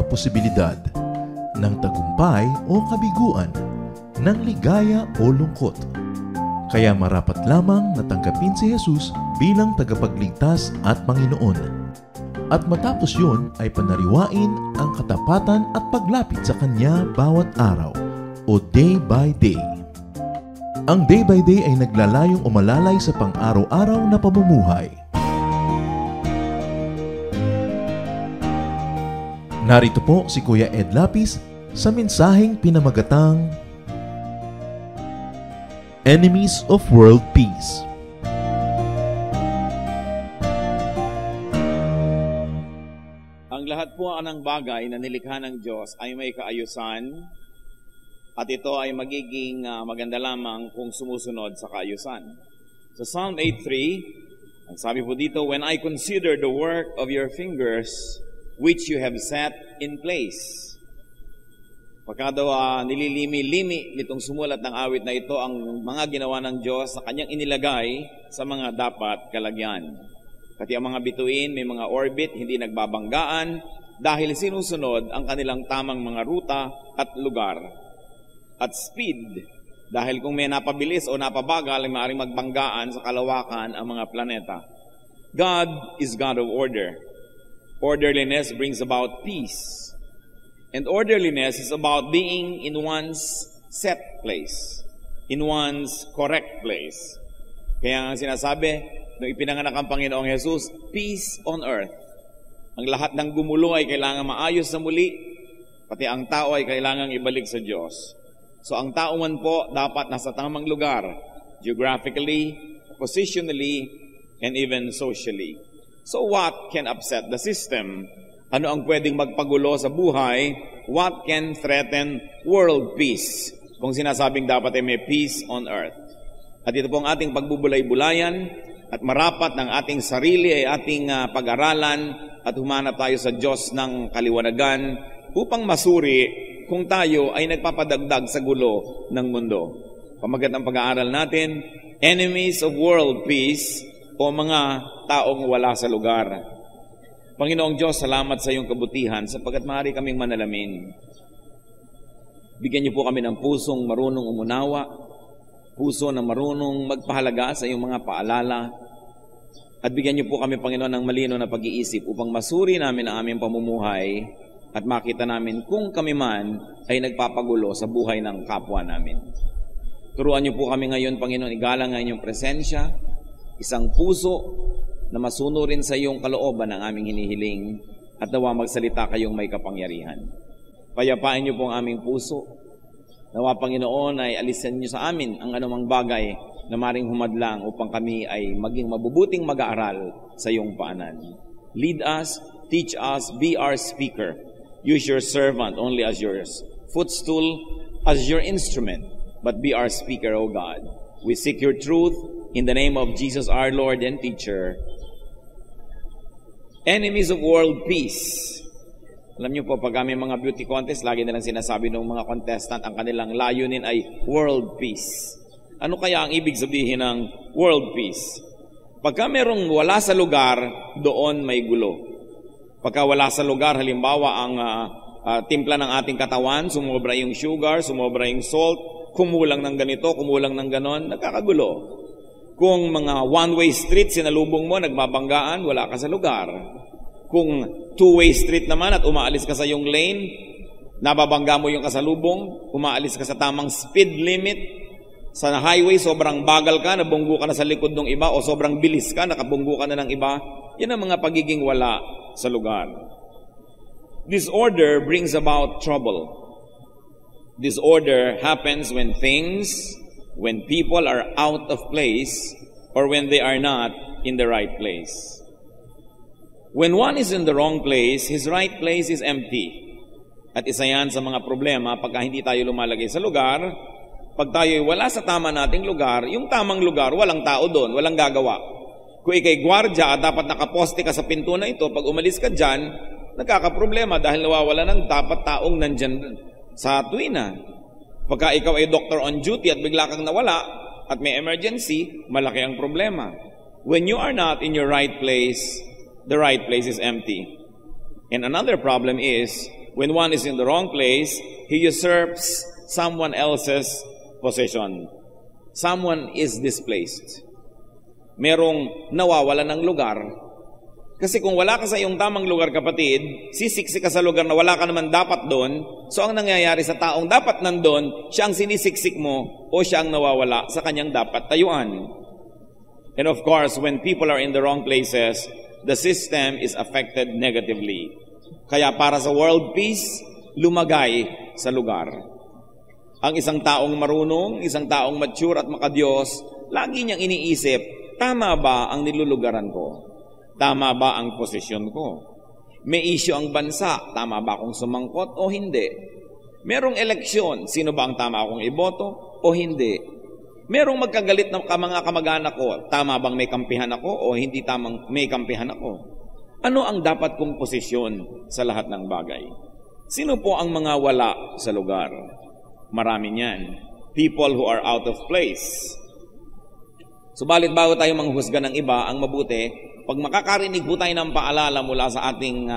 posibilidad ng tagumpay o kabiguan, ng ligaya o lungkot. Kaya marapat lamang na tanggapin si Jesus bilang tagapagligtas at Panginoon. At matapos yun ay panariwain ang katapatan at paglapit sa Kanya bawat araw o day by day. Ang day by day ay naglalayong umalalay sa pang-araw-araw na pamumuhay. Narito po si Kuya Ed Lapis sa mensaheng pinamagatang Enemies of World Peace. Ang lahat po ng bagay na nilikha ng Diyos ay may kaayusan at ito ay magiging maganda lamang kung sumusunod sa kaayusan. Sa Psalm 8:3, ang sabi po dito, "When I consider the work of your fingers, which you have set in place." Pagka daw nililimi-limi nitong sumulat ng awit na ito ang mga ginawa ng Diyos na Kanyang inilagay sa mga dapat kalagyan. Pati ang mga bituin, may mga orbit, hindi nagbabanggaan dahil sinusunod ang kanilang tamang mga ruta at lugar. At speed, dahil kung may napabilis o napabagal ay maaaring magbanggaan sa kalawakan ang mga planeta. God is God of order. Orderliness brings about peace. And orderliness is about being in one's set place, in one's correct place. Kaya ang sinasabi, nung ipinanganak ang Panginoong Jesus, peace on earth. Ang lahat ng gumulo ay kailangan maayos na muli, pati ang tao ay kailangan ibalik sa Diyos. So ang tao man po dapat nasa tamang lugar, geographically, positionally, and even socially. So what can upset the system? Ano ang pwedeng magpagulo sa buhay? What can threaten world peace? Kung sinasabing dapat ay may peace on earth. At ito po ang ating pagbubulay-bulayan at marapat ng ating sarili ay ating pag-aralan at humanap tayo sa Diyos ng kaliwanagan upang masuri kung tayo ay nagpapadagdag sa gulo ng mundo. Pamagat ang pag-aaral natin, Enemies of World Peace o mga taong wala sa lugar. Panginoong Diyos, salamat sa iyong kabutihan sapagkat maaari kaming manalamin. Bigyan niyo po kami ng pusong marunong umunawa, puso na marunong magpahalaga sa iyong mga paalala, at bigyan niyo po kami, Panginoon, ng malino na pag-iisip upang masuri namin ang aming pamumuhay at makita namin kung kami man ay nagpapagulo sa buhay ng kapwa namin. Turuan niyo po kami ngayon, Panginoon, igalang ang inyong presensya, isang puso na masunurin sa iyong kalooban ang aming hinihiling at nawa magsalita kayong may kapangyarihan. Payapain niyo po ang aming puso. Nawa, Panginoon, ay alisan niyo sa amin ang anumang bagay na maring humadlang upang kami ay maging mabubuting mag-aaral sa iyong paanan. Lead us, teach us, be our speaker. Use your servant only as your footstool, as your instrument, but be our speaker, O God. We seek your truth in the name of Jesus, our Lord and teacher. Enemies of world peace. Alam niyo po, pag may mga beauty contest, lagi nilang sinasabi ng mga contestant, ang kanilang layunin ay world peace. Ano kaya ang ibig sabihin ng world peace? Pagka merong wala sa lugar, doon may gulo. Pagka wala sa lugar, halimbawa ang timpla ng ating katawan, sumobra yung sugar, sumobra yung salt, kumulang ng ganito, kumulang ng ganon, nagkakagulo. Kung mga one-way street sinalubong mo, nagbabanggaan, wala ka sa lugar. Kung two-way street naman at umaalis ka sa iyong lane, nababangga mo yung kasalubong, umaalis ka sa tamang speed limit, sa highway sobrang bagal ka, nabunggo ka na sa likod ng iba, o sobrang bilis ka, nakabunggo ka na ng iba, yan ang mga pagiging wala sa lugar. Disorder brings about trouble. Disorder happens when people are out of place or when they are not in the right place. When one is in the wrong place, his right place is empty. At isa yan sa mga problema pagka hindi tayo lumalagay sa lugar. Pag tayo wala sa tama nating lugar, yung tamang lugar, walang tao doon, walang gagawa. Kung ikay gwardya at dapat nakaposte ka sa pinto na ito, pag umalis ka dyan, nagkakaproblema dahil nawawala ng dapat taong nandyan sa tuwina. Pagka ikaw ay doctor on duty at bigla kang nawala at may emergency, malaki ang problema. When you are not in your right place, the right place is empty. And another problem is, When one is in the wrong place, he usurps someone else's possession. Someone is displaced. Merong nawawala ng lugar. Kasi kung wala ka sa iyong tamang lugar, kapatid, sisiksik ka sa lugar na wala ka naman dapat doon, so ang nangyayari sa taong dapat nandun, siya ang sinisiksik mo o siya ang nawawala sa kanyang dapat tayuan. And of course, when people are in the wrong places, the system is affected negatively. Kaya para sa world peace, lumagay sa lugar. Ang isang taong marunong, isang taong mature at makadiyos, lagi niyang iniisip, tama ba ang nilulugaran ko? Tama ba ang posisyon ko? May issue ang bansa, tama ba akong sumangkot o hindi? Merong eleksyon, sino ba ang tama akong iboto o hindi? Merong magkagalit ng mga kamag-anak ko, tama bang may kampihan ako o hindi tamang may kampihan ako? Ano ang dapat kong posisyon sa lahat ng bagay? Sino po ang mga wala sa lugar? Marami niyan. People who are out of place. Subalit bago tayo manghusga ng iba, ang mabuti, pag makakarinig po tayo ng paalala mula sa ating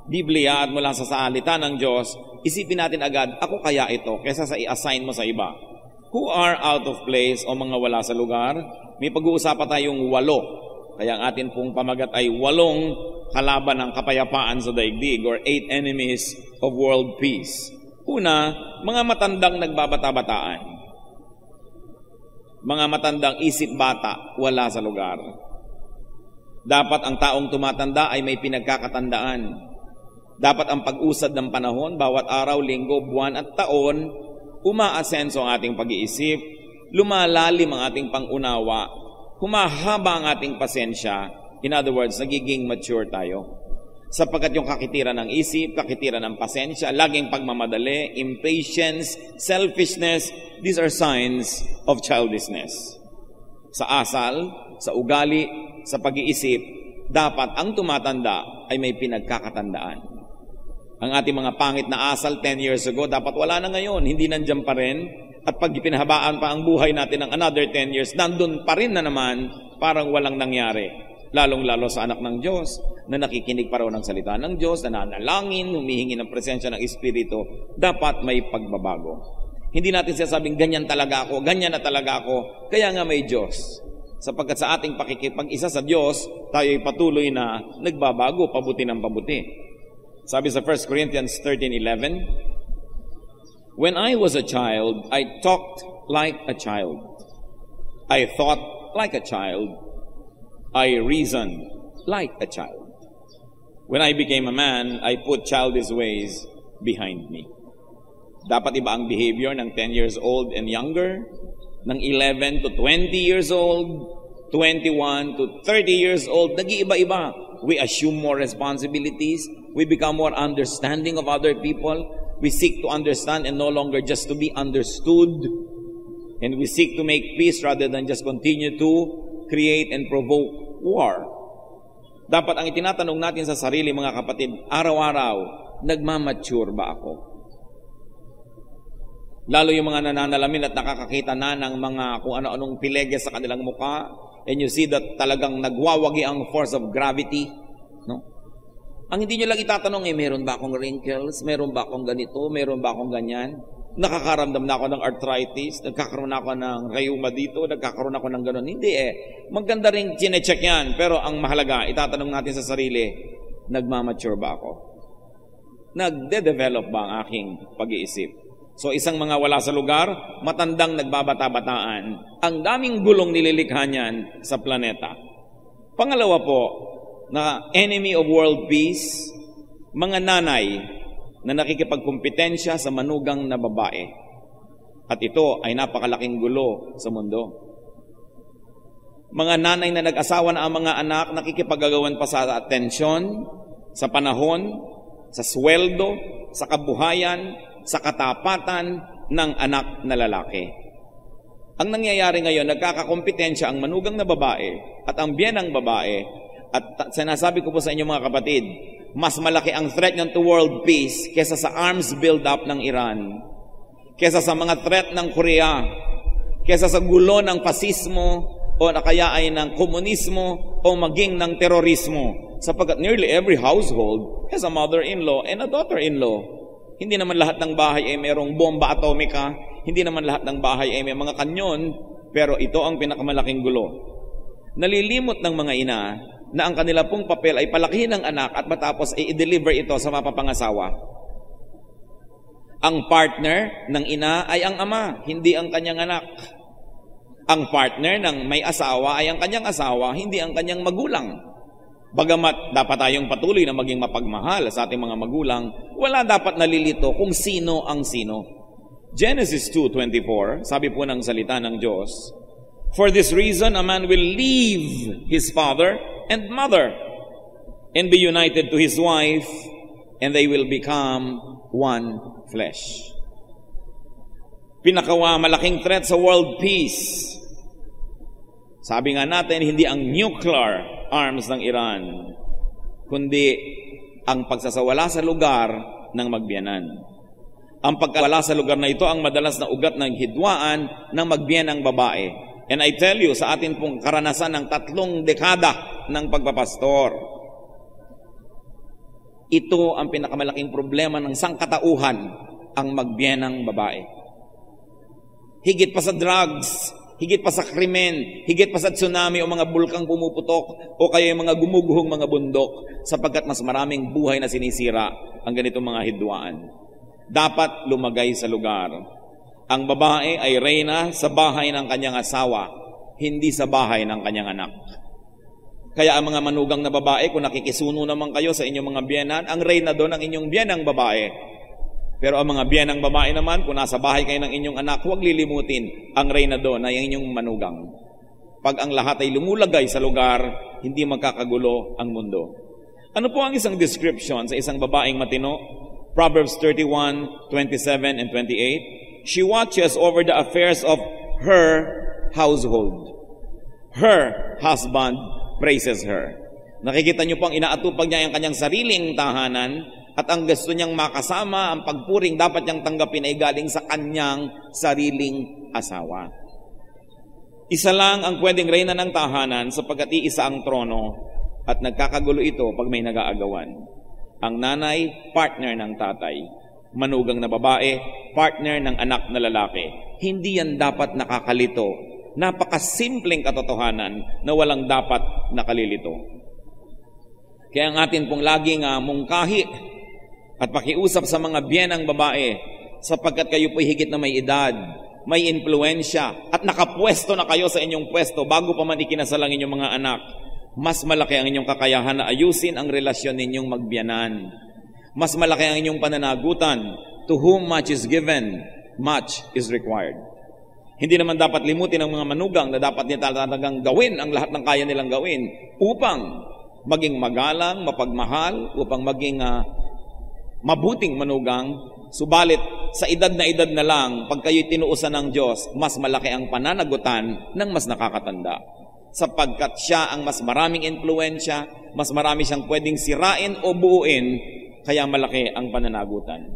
Biblia at mula sa salita ng Diyos, isipin natin agad, ako kaya ito, kaysa sa i-assign mo sa iba. Who are out of place o mga wala sa lugar? May pag-uusapan tayong 8. Kaya ang atin pong pamagat ay 8 kalaban ng kapayapaan sa daigdig or 8 enemies of world peace. Una, mga matandang nagbabata-bataan. Mga matandang isip bata, wala sa lugar. Dapat ang taong tumatanda ay may pinagkakatandaan. Dapat ang pag-usad ng panahon, bawat araw, linggo, buwan at taon, umaasenso ang ating pag-iisip, lumalalim ang ating pangunawa, humahaba ang ating pasensya. In other words, nagiging mature tayo. Sapagkat yung kakitiran ng isip, kakitiran ng pasensya, laging pagmamadali, impatience, selfishness, these are signs of childishness. Sa asal, sa ugali, sa pag-iisip, dapat ang tumatanda ay may pinagkakatandaan. Ang ating mga pangit na asal 10 years ago, dapat wala na ngayon, hindi nandiyan pa rin. At pag ipinahabaan pa ang buhay natin ng another 10 years, nandun pa rin na naman, parang walang nangyari. Lalong-lalo sa anak ng Diyos, na nakikinig pa raw ng salita ng Diyos, na nanalangin, humihingi ng presensya ng Espiritu, dapat may pagbabago. Hindi natin sasabing, ganyan talaga ako, ganyan na talaga ako, kaya nga may Diyos. Sapagkat sa ating pakikipag-isa sa Diyos, tayo ay patuloy na nagbabago, pabuti ng pabuti. Sabi sa 1 Corinthians 13:11, when I was a child, I talked like a child. I thought like a child. I reasoned like a child. When I became a man, I put childish ways behind me. Dapat iba ang behavior ng 10 years old and younger, ng 11 to 20 years old, 21 to 30 years old, nag-iiba-iba. We assume more responsibilities. We become more understanding of other people. We seek to understand and no longer just to be understood. And we seek to make peace rather than just continue to create and provoke war. Dapat ang itinatanong natin sa sarili, mga kapatid, araw-araw, nagmamature ba ako? Lalo yung mga nananalamin at nakakakita na ng mga kung ano-anong pilege sa kanilang mukha, and you see that talagang nagwawagi ang force of gravity. No? Ang hindi nyo lang itatanong, meron ba akong wrinkles? Meron ba akong ganito? Meron ba akong ganyan? Nakakaramdam na ako ng arthritis? Nagkakaroon na ako ng rheuma dito? Nagkakaroon ako ng gano'n? Hindi Maganda rin chinecheck yan. Pero ang mahalaga, itatanong natin sa sarili, nagmamature ba ako? Nagde-develop ba ang aking pag-iisip? So isang mga wala sa lugar, matandang nagbabata-bataan. Ang daming gulong nililikha niyan sa planeta. Pangalawa po, na enemy of world peace, mga nanay na nakikipagkumpetensya sa manugang na babae. At ito ay napakalaking gulo sa mundo. Mga nanay na nag-asawa na ang mga anak, nakikipagagawan pa sa atensyon, sa panahon, sa sweldo, sa kabuhayan, sa katapatan ng anak na lalaki. Ang nangyayari ngayon, nagkakakompetensya ang manugang na babae at ang biyenang babae. At sinasabi ko po sa inyo mga kapatid, mas malaki ang threat niyan to world peace kesa sa arms build-up ng Iran, kesa sa mga threat ng Korea, kesa sa gulo ng fasismo o kaya ay ng komunismo o maging ng terorismo. Sapagkat nearly every household has a mother-in-law and a daughter-in-law. Hindi naman lahat ng bahay ay mayroong bomba atomika. Hindi naman lahat ng bahay ay may mga kanyon. Pero ito ang pinakamalaking gulo. Nalilimot ng mga ina na ang kanila pong papel ay palakihin ng anak at matapos ay i-deliver ito sa mapapangasawa. Ang partner ng ina ay ang ama, hindi ang kanyang anak. Ang partner ng may asawa ay ang kanyang asawa, hindi ang kanyang magulang. Bagamat dapat tayong patuloy na maging mapagmahal sa ating mga magulang, wala dapat nalilito kung sino ang sino. Genesis 2:24, sabi po ng salita ng Diyos, "For this reason, a man will leave his father and mother and be united to his wife, and they will become one flesh." Malaking threat sa world peace. Sabi nga natin, hindi ang nuclear arms ng Iran, kundi ang pagsasawala sa lugar ng magbiyanan. Ang pagkawala sa lugar na ito ang madalas na ugat ng hidwaan ng magbiyanang babae. And I tell you, sa atin pong karanasan ng 3 dekada ng pagpapastor, ito ang pinakamalaking problema ng sangkatauhan, ang magbiyanang babae. Higit pa sa drugs, higit pa sa krimen, higit pa sa tsunami o mga bulkang pumuputok o kaya yung mga gumuguhong mga bundok, sapagkat mas maraming buhay na sinisira ang ganitong mga hidwaan. Dapat lumagay sa lugar. Ang babae ay reyna sa bahay ng kanyang asawa, hindi sa bahay ng kanyang anak. Kaya ang mga manugang na babae, kung nakikisuno naman kayo sa inyong mga biyenan, ang reyna doon ang inyong biyenang babae. Pero ang mga biyenang babae naman, kung nasa bahay kayo ng inyong anak, huwag lilimutin, ang reyna doon ay ang inyong manugang. Pag ang lahat ay lumulagay sa lugar, hindi magkakagulo ang mundo. Ano po ang isang description sa isang babaeng matino? Proverbs 31:27 and 28. She watches over the affairs of her household. Her husband praises her. Nakikita niyo po ang inaatupag niya ang kanyang sariling tahanan at ang gusto niyang makasama, ang pagpuring dapat niyang tanggapin ay galing sa kanyang sariling asawa. Isa lang ang pwedeng reyna ng tahanan sapagkat iisa ang trono at nagkakagulo ito pag may nag-aagawan. Ang nanay, partner ng tatay. Manugang na babae, partner ng anak na lalaki. Hindi yan dapat nakakalito. Napakasimpleng katotohanan na walang dapat nakalilito. Kaya ang atin pong laging mungkahi at pakiusap sa mga biyenang babae, sapagkat kayo po'y higit na may edad, may impluensya, at nakapwesto na kayo sa inyong pwesto bago pa man ikinasalang inyong mga anak. Mas malaki ang inyong kakayahan na ayusin ang relasyon ninyong magbiyanan. Mas malaki ang inyong pananagutan. To whom much is given, much is required. Hindi naman dapat limutin ang mga manugang na dapat niya talagang gawin ang lahat ng kaya nilang gawin upang maging magalang, mapagmahal, upang maging mabuting manugang. Subalit, sa edad na lang, pag kayo'y tinuusan ng Diyos, mas malaki ang pananagutan ng mas nakakatanda. Sapagkat siya ang mas maraming impluensya, mas marami siyang pwedeng sirain o buuin, kaya malaki ang pananagutan.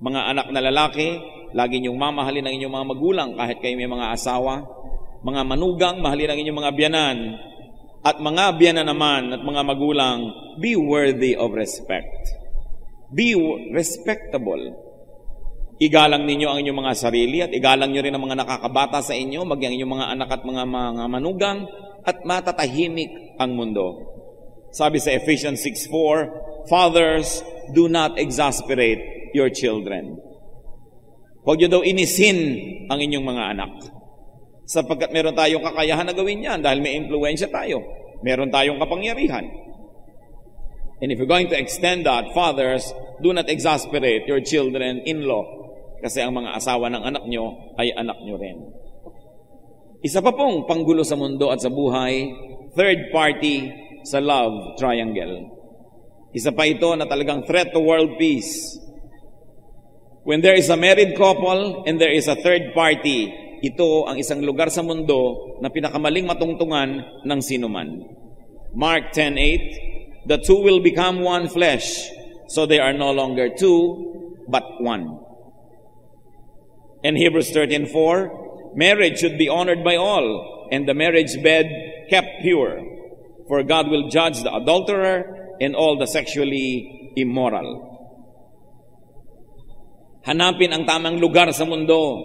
Mga anak na lalaki, lagi niyong mamahalin ang inyong mga magulang kahit kayo may mga asawa. Mga manugang, mahalin ang inyong mga biyanan. At mga biyanan naman at mga magulang, be worthy of respect. Be respectable. Igalang ninyo ang inyong mga sarili at igalang nyo rin ang mga nakakabata sa inyo, maging ang inyong mga anak at mga manugang, at matatahimik ang mundo. Sabi sa Ephesians 6:4, "Fathers, do not exasperate your children." Huwag nyo daw inisin ang inyong mga anak. Sapagkat meron tayong kakayahan na gawin yan dahil may impluensya tayo. Meron tayong kapangyarihan. And if you're going to extend that, fathers, do not exasperate your children-in-law. Kasi ang mga asawa ng anak nyo ay anak nyo rin. Isa pa pong panggulo sa mundo at sa buhay, third party sa love triangle. Isa pa ito na talagang threat to world peace. When there is a married couple and there is a third party, ito ang isang lugar sa mundo na pinakamaling matungtungan ng sinuman. Mark 10:8, "The two will become one flesh, so they are no longer two, but one." In Hebrews 13:4, "Marriage should be honored by all, and the marriage bed kept pure, for God will judge the adulterer and all the sexually immoral." Hanapin ang tamang lugar sa mundo.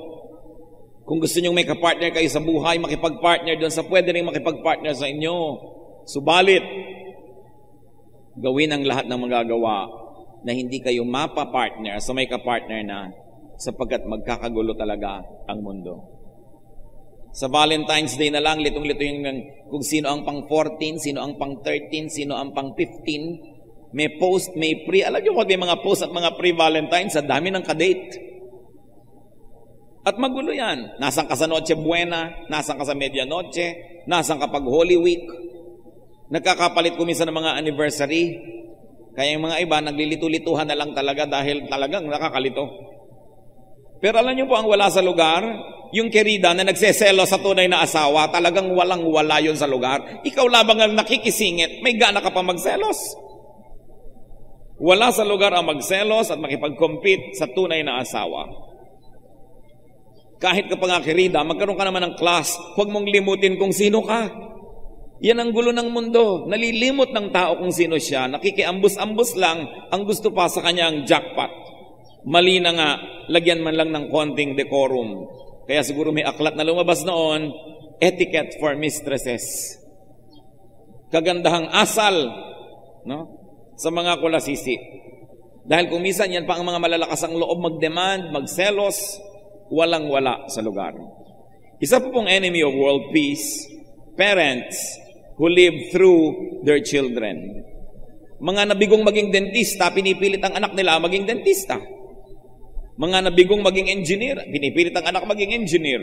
Kung gusto nyong may kapartner kayo sa buhay, makipag-partner doon sa pwede rin makipag-partner sa inyo. Subalit, gawin ang lahat ng magagawa na hindi kayo mapapartner sa may kapartner na, sapagkat magkakagulo talaga ang mundo. Sa Valentine's Day na lang, litong-lito yung kung sino ang pang 14, sino ang pang 13, sino ang pang 15. May post, may pre. Alam niyo kung may mga post at mga pre-Valentine's, sa dami ng kadate. At magulo yan. Nasaan ka sa Noche Buena, nasaan ka sa Medianoche, nasaan ka pag Holy Week. Nagkakapalit kuminsan ng mga anniversary. Kaya yung mga iba, naglilito-lituhan na lang talaga dahil talagang nakakalito. Pero alam niyo po ang wala sa lugar, yung kerida na nagseselo sa tunay na asawa, talagang walang-wala yun sa lugar. Ikaw labang ang nakikisingit, may gana ka pa magselos. Wala sa lugar ang magselos at makipag-compete sa tunay na asawa. Kahit ka pa nga kerida, magkaroon ka naman ng class, huwag mong limutin kung sino ka. Yan ang gulo ng mundo. Nalilimot ng tao kung sino siya. Nakikiambus-ambus lang ang gusto pa sa kanyang jackpot. Mali na nga, lagyan man lang ng konting decorum. Kaya siguro may aklat na lumabas noon, etiquette for mistresses. Kagandahang asal, no? Sa mga kulasisi. Dahil kung minsan yan pa ang mga malalakas ang loob mag-demand, magselos, walang-wala sa lugar. Isa po pong enemy of world peace, parents who live through their children. Mga nabigong maging dentista, pinipilit ang anak nila maging dentista. Mga nabigong maging engineer, pinipilit ang anak maging engineer.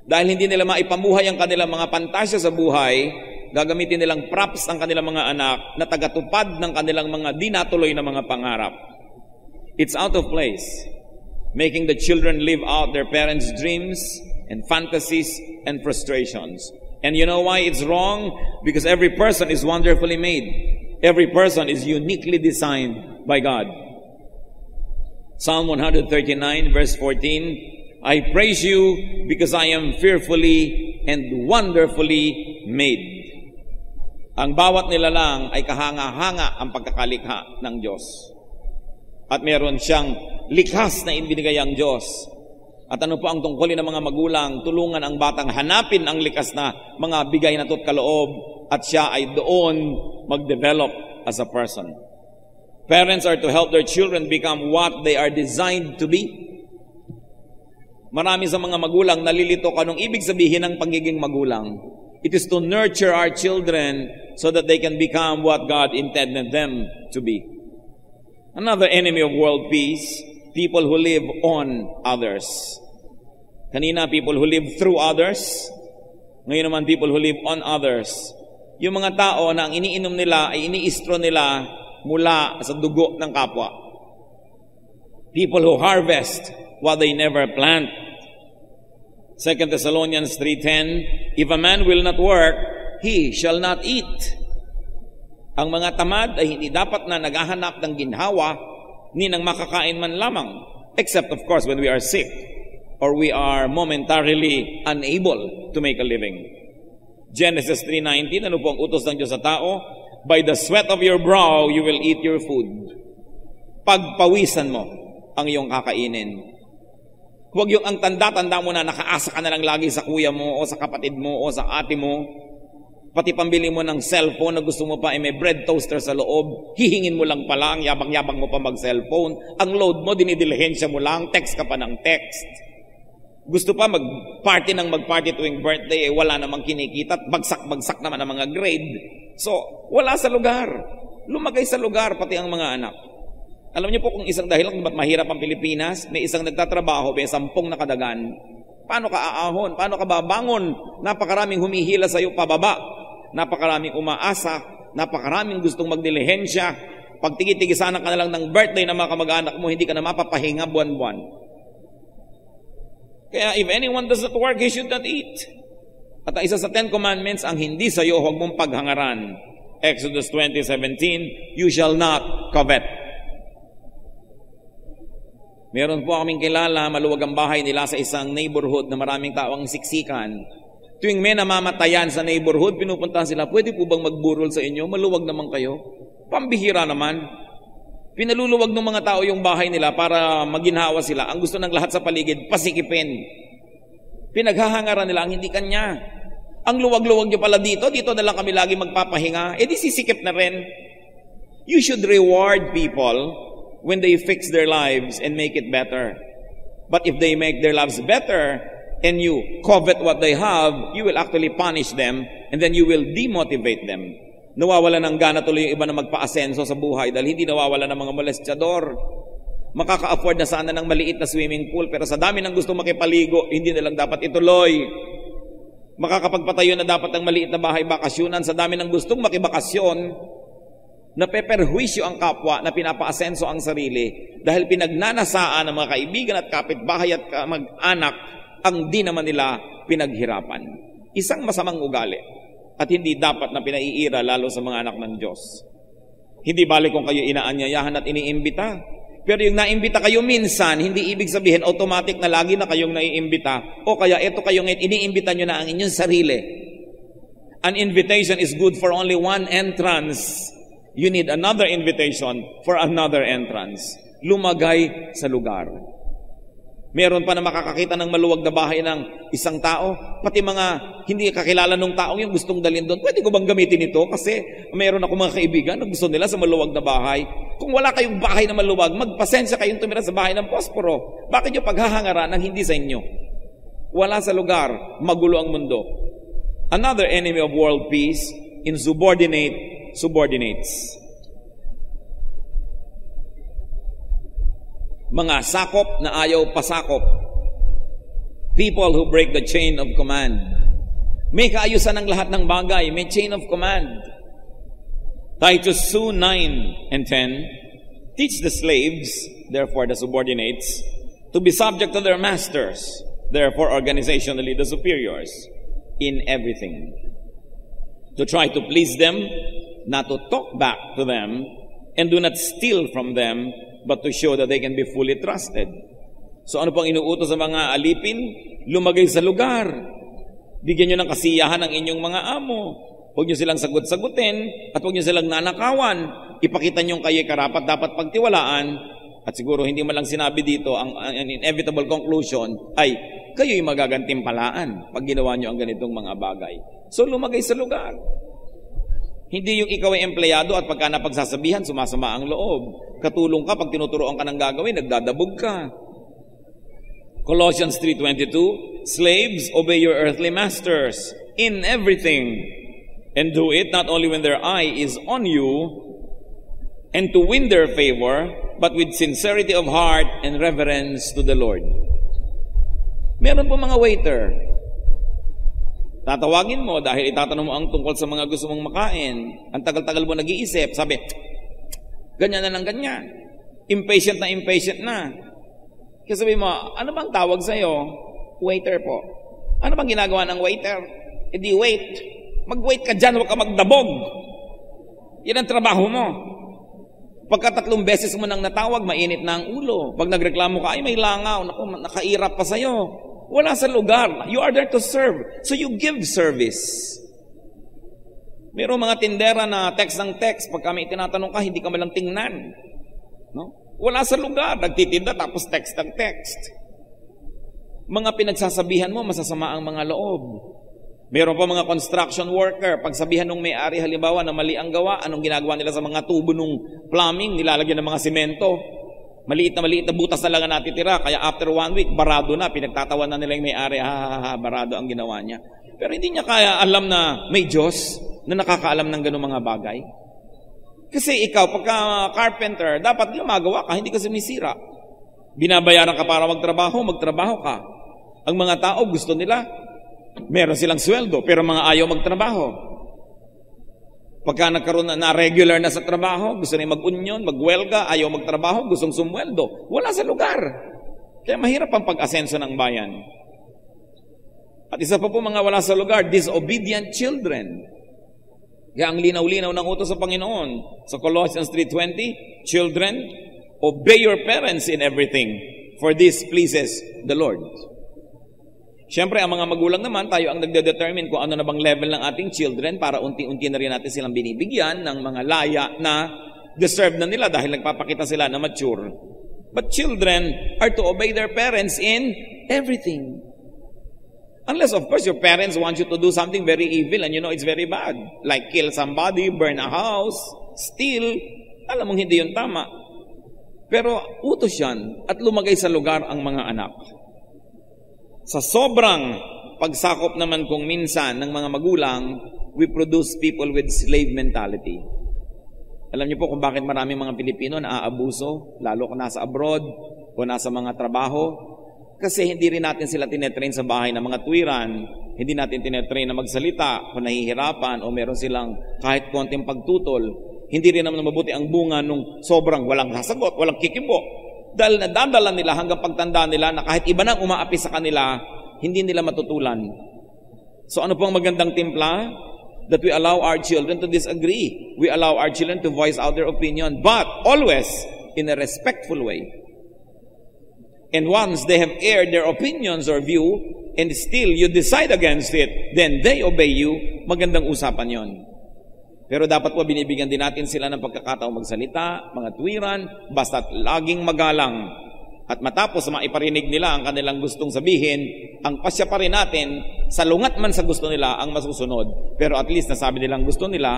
Dahil hindi nila maipamuhay ang kanilang mga pantasya sa buhay, gagamitin nilang props ang kanilang mga anak na tagatupad ng kanilang mga dinatuloy na mga pangarap. It's out of place. Making the children live out their parents' dreams and fantasies and frustrations. And you know why it's wrong? Because every person is wonderfully made. Every person is uniquely designed by God. Psalm 139 verse 14, I praise you because I am fearfully and wonderfully made. Ang bawat nilalang ay kahanga-hanga ang pagkakalikha ng Diyos. At meron siyang likhas na ibinigay ang Diyos. At ano po ang tungkulin ng mga magulang? Tulungan ang batang hanapin ang likas na mga bigay na to't kaloob at siya ay doon mag-develop as a person. Parents are to help their children become what they are designed to be. Marami sa mga magulang nalilito anong ibig sabihin ng pagiging magulang. It is to nurture our children so that they can become what God intended them to be. Another enemy of world peace, people who live on others. Kanina, people who live through others. Ngayon naman, people who live on others. Yung mga tao na ang iniinom nila ay iniistro nila mula sa dugo ng kapwa. People who harvest what they never plant. 2 Thessalonians 3:10, if a man will not work, he shall not eat. Ang mga tamad ay hindi dapat na naghahanap ng ginhawa ni ng makakain man lamang, except of course when we are sick or we are momentarily unable to make a living. Genesis 3:19, ano po ang utos ng Diyos sa tao? By the sweat of your brow you will eat your food. Pagpawisan mo ang iyong kakainin. Huwag yung ang tanda-tanda mo na nakaasa ka na lang lagi sa kuya mo o sa kapatid mo o sa ate mo. Pati pambili mo ng cellphone na gusto mo pa ay may bread toaster sa loob. Hihingin mo lang pala, ang yabang-yabang mo pa mag-cellphone. Ang load mo, dinidilihensya mo lang, text ka pa ng text. Gusto pa mag-party ng mag-party tuwing birthday, eh wala namang kinikita, bagsak-bagsak naman ang mga grade. So, wala sa lugar. Lumagay sa lugar, pati ang mga anak. Alam niyo po kung isang dahilan kung ba't mahirap ang Pilipinas, may isang nagtatrabaho, may 10 nakadagan. Paano ka aahon? Paano ka babangon? Napakaraming humihila sa iyo pababa. Napakaraming umaasa. Napakaraming gustong magdilihensya. Pag tigi-tigisanan ka na lang ng birthday ng mga kamag-anak mo, hindi ka na mapapahinga buwan-buwan. Kaya if anyone does not work, he should not eat. At ang isa sa 10 commandments, ang hindi sa iyo, huwag mong paghangaran. Exodus 20:17, you shall not covet. Meron po kaming kilala, maluwag ang bahay nila sa isang neighborhood na maraming tao ang siksikan. Tuwing may namamatayan sa neighborhood, pinupuntahan sila, pwede po bang magburol sa inyo? Maluwag naman kayo. Pambihira naman. Pinaluluwag ng mga tao yung bahay nila para maginhawa sila. Ang gusto ng lahat sa paligid, pasikipin. Pinaghahangaran nila ang hindi kanya. Ang luwag-luwag nyo pala dito na lang kami lagi magpapahinga. Di sisikip na rin. You should reward people when they fix their lives and make it better. But if they make their lives better and you covet what they have, you will actually punish them and then you will demotivate them. Nawawala ng gana tuloy yung iba na magpa-asenso sa buhay dahil hindi nawawala ng mga molestador. Makaka-afford na sana ng maliit na swimming pool pero sa dami ng gusto makipaligo, hindi na lang dapat ituloy. Makakapagpatayo na dapat ng maliit na bahay bakasyunan sa dami ng gustong makibakasyon, napeperhuisyo ang kapwa na pinapa-asenso ang sarili dahil pinagnanasaan ng mga kaibigan at kapitbahay at mag-anak ang di naman nila pinaghirapan. Isang masamang ugali at hindi dapat na pinaiira lalo sa mga anak ng Diyos. Hindi balik kung kayo inaanyayahan at iniimbita. Pero yung naimbita kayo minsan, hindi ibig sabihin automatic na lagi na kayong naiimbita. O kaya ito kayong iniimbita nyo na ang inyong sarili. An invitation is good for only one entrance. You need another invitation for another entrance. Lumagay sa lugar. Meron pa na makakakita ng maluwag na bahay ng isang tao, pati mga hindi kakilala ng taong yung gustong dalhin doon. Pwede ko bang gamitin ito? Kasi meron ako mga kaibigan na gusto nila sa maluwag na bahay. Kung wala kayong bahay na maluwag, magpasensya kayong tumira sa bahay ng posporo. Bakit yung paghahangaran ng hindi sa inyo? Wala sa lugar, magulo ang mundo. Another enemy of world peace, subordinates. Mga sakop na ayaw pasakop. People who break the chain of command. May kaayusan ng lahat ng bagay. May chain of command. Titus 2:9 and 10. Teach the slaves, therefore the subordinates, to be subject to their masters, therefore organizationally the superiors, in everything. To try to please them, not to talk back to them, and do not steal from them, but to show that they can be fully trusted. So ano pang inuutos sa mga alipin? Lumagay sa lugar. Bigyan nyo ng kasiyahan ang inyong mga amo. Huwag nyo silang sagot-sagutin at huwag nyo silang nanakawan. Ipakita nyo kayo karapat dapat pagtiwalaan. At siguro hindi man lang sinabi dito, ang inevitable conclusion ay kayo'y magagantimpalaan pag ginawa nyo ang ganitong mga bagay. So lumagay sa lugar. Hindi yung ikaw ay empleyado at pagka napagsasabihan, sumasama ang loob. Katulong ka, pag tinuturoan ka ng gagawin, nagdadabog ka. Colossians 3:22, slaves, obey your earthly masters in everything, and do it not only when their eye is on you, and to win their favor, but with sincerity of heart and reverence to the Lord. Meron po mga waiter. Tatawagin mo dahil itatanong mo ang tungkol sa mga gusto mong makain. Ang tagal-tagal mo nag-iisip, sabi, ganyan na ng ganyan. Impatient na. Kasi sabi mo, ano bang tawag sa'yo? Waiter po. Ano bang ginagawa ng waiter? Di wait. Mag-wait ka dyan, huwag ka magdabog. Yan ang trabaho mo. Pagka 3 beses mo nang natawag, mainit na ang ulo. Pag nagreklamo ka, ay may langaw, naku, nakairap pa sa'yo. Wala sa lugar. You are there to serve. So you give service. Merong mga tindera na text ng text. Pag kami tinatanong ka, hindi ka malang tingnan. No? Wala sa lugar. Nagtitinda tapos text ng text. Mga pinagsasabihan mo, masasama ang mga loob. Meron pa mga construction worker. Pagsabihan ng may-ari, halimbawa, na mali ang gawa, anong ginagawa nila sa mga tubo ng plumbing? Nilalagyan ng mga simento. Maliit na butas na lang ang natitira. Kaya after 1 week, barado na. Pinagtatawan na nila yung may-ari. Barado ang ginawa niya. Pero hindi niya kaya alam na may Diyos na nakakaalam ng ganung mga bagay. Kasi ikaw, pagka carpenter, dapat gumagawa ka, hindi ka sumisira. Binabayaran ka para magtrabaho ka. Ang mga tao gusto nila, meron silang sweldo, pero mga ayaw magtrabaho. Pagka nagkaroon na regular na sa trabaho, gusto nila mag-union, mag-welga, ayaw magtrabaho, gustong sumweldo. Wala sa lugar. Kaya mahirap ang pag-asenso ng bayan. At isa pa po mga wala sa lugar, disobedient children. Kaya ang linaw-linaw ng utos sa Panginoon. Sa Colossians 3:20, children, obey your parents in everything, for this pleases the Lord. Siyempre, ang mga magulang naman, tayo ang nagde-determine kung ano na bang level ng ating children para unti-unti na rin natin silang binibigyan ng mga laya na deserve na nila dahil nagpapakita sila na mature. But children are to obey their parents in everything. Unless, of course, your parents want you to do something very evil and you know it's very bad. Like kill somebody, burn a house, steal. Alam mong hindi yun tama. Pero utos yan at lumagay sa lugar ang mga anak. Sa sobrang pagsakop naman kung minsan ng mga magulang, we produce people with slave mentality. Alam niyo po kung bakit maraming mga Pilipino na aabuso, lalo kung nasa abroad o nasa mga trabaho? Kasi hindi rin natin sila tinetrain sa bahay ng mga tuwiran, hindi natin tinetrain na magsalita kung nahihirapan o meron silang kahit konting pagtutol. Hindi rin naman mabuti ang bunga nung sobrang walang sasagot, walang kikibo. Dahil nadadala nila hanggang pagtanda nila na kahit iba nang umaapi sa kanila, hindi nila matutulan. So ano po ang magandang timpla? That we allow our children to disagree. We allow our children to voice out their opinion, but always in a respectful way. And once they have aired their opinions or view, and still you decide against it, then they obey you, magandang usapan yon. Pero dapat po binibigyan din natin sila ng pagkakataong magsalita, mga tuwiran, basta't laging magalang. At matapos maiparinig nila ang kanilang gustong sabihin, ang pasya pa rin natin, salungat man sa gusto nila ang masusunod. Pero at least nasabi nilang gusto nila,